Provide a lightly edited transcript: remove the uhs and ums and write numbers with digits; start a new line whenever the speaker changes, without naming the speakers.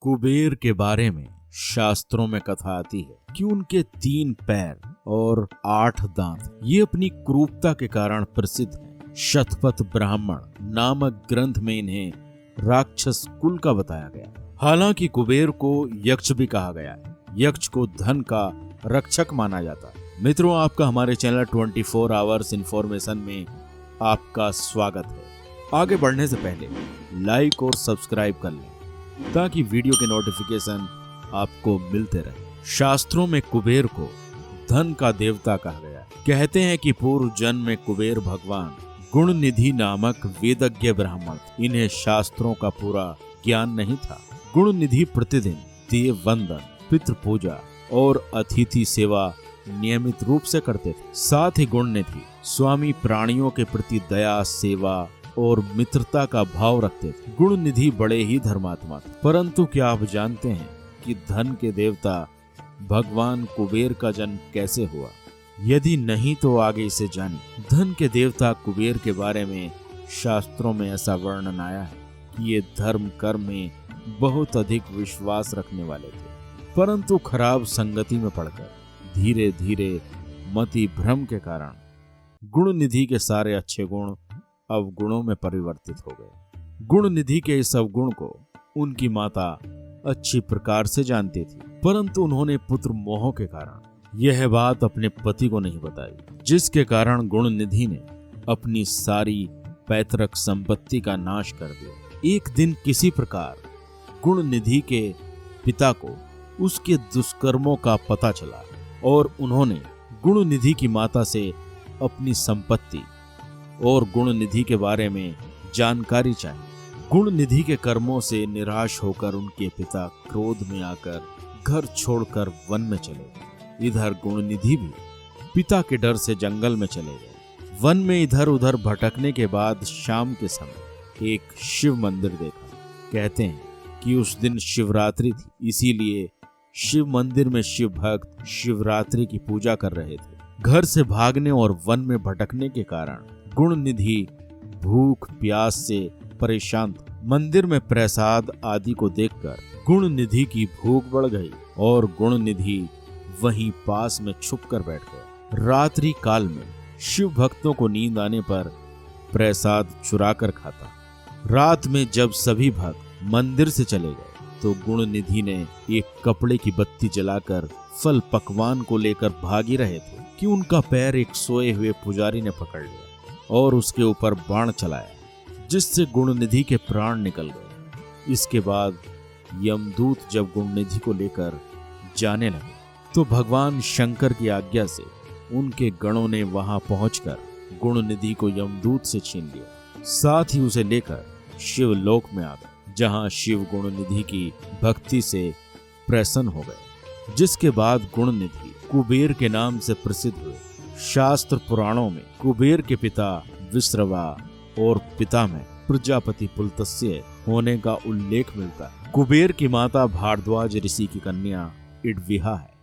कुबेर के बारे में शास्त्रों में कथा आती है कि उनके 3 पैर और 8 दांत ये अपनी क्रूरता के कारण प्रसिद्ध हैं। शतपथ ब्राह्मण नामक ग्रंथ में इन्हें राक्षस कुल का बताया गया। हालांकि कुबेर को यक्ष भी कहा गया है। यक्ष को धन का रक्षक माना जाता है। मित्रों, आपका हमारे चैनल 24 आवर्स इंफॉर्मेशन में आपका स्वागत है। आगे बढ़ने से पहले लाइक और सब्सक्राइब कर लें ताकि वीडियो के नोटिफिकेशन आपको मिलते रहे। शास्त्रों में कुबेर को धन का देवता कहा गया है। कहते हैं कि पूर्व जन्म में कुबेर भगवान गुणनिधि नामक वेदज्ञ ब्राह्मण थे। इन्हें शास्त्रों का पूरा ज्ञान नहीं था। गुणनिधि प्रतिदिन देव वंदन, पितृ पूजा और अतिथि सेवा नियमित रूप से करते थे। साथ ही गुणनिधि स्वामी प्राणियों के प्रति दया, सेवा और मित्रता का भाव रखते थे। गुणनिधि बड़े ही धर्मात्मा थे। परंतु क्या आप जानते हैं कि धन के देवता भगवान कुबेर का जन्म कैसे हुआ? यदि नहीं तो आगे इसे जानिए। धन के देवता कुबेर के बारे में शास्त्रों में ऐसा वर्णन आया है कि ये धर्म कर्म में बहुत अधिक विश्वास रखने वाले थे, परंतु खराब संगति में पड़कर धीरे धीरे मति भ्रम के कारण गुणनिधि के सारे अच्छे गुण अवगुणों में परिवर्तित हो गए। गुणनिधि के इस अवगुण को उनकी माता अच्छी प्रकार से जानती थी, परंतु उन्होंने पुत्र मोह के कारण यह बात अपने पति को नहीं बताई, जिसके कारण गुणनिधि ने अपनी सारी पैतृक संपत्ति का नाश कर दिया। एक दिन किसी प्रकार गुणनिधि के पिता को उसके दुष्कर्मों का पता चला और उन्होंने गुणनिधि की माता से अपनी संपत्ति और गुणनिधि के बारे में जानकारी चाहिए। गुणनिधि के कर्मों से निराश होकर उनके पिता क्रोध में आकर घर छोड़कर वन में चले गए। इधर गुणनिधि भी पिता के डर से जंगल में चले गए। वन में इधर उधर भटकने के बाद शाम के समय एक शिव मंदिर देखा। कहते हैं कि उस दिन शिवरात्रि थी, इसीलिए शिव मंदिर में शिव भक्त शिवरात्रि की पूजा कर रहे थे। घर से भागने और वन में भटकने के कारण गुणनिधि भूख प्यास से परेशान था। मंदिर में प्रसाद आदि को देखकर गुणनिधि की भूख बढ़ गई और गुणनिधि वहीं पास में छुपकर बैठ गया। रात्रि काल में शिव भक्तों को नींद आने पर प्रसाद चुरा कर खाता। रात में जब सभी भक्त मंदिर से चले गए तो गुणनिधि ने एक कपड़े की बत्ती जलाकर फल पकवान को लेकर भाग ही रहे थे कि उनका पैर एक सोए हुए पुजारी ने पकड़ लिया और उसके ऊपर बाण चलाया, जिससे गुणनिधि के प्राण निकल गए। इसके बाद यमदूत जब गुणनिधि को लेकर जाने लगे तो भगवान शंकर की आज्ञा से उनके गणों ने वहां पहुंचकर गुणनिधि को यमदूत से छीन लिया। साथ ही उसे लेकर शिवलोक में आ गए, जहां शिव गुणनिधि की भक्ति से प्रसन्न हो गए। जिसके बाद गुणनिधि कुबेर के नाम से प्रसिद्ध हुए। शास्त्र पुराणों में कुबेर के पिता विश्रवा और पिता में प्रजापति पुलत्स्य होने का उल्लेख मिलता है। कुबेर की माता भारद्वाज ऋषि की कन्या इडविहा है।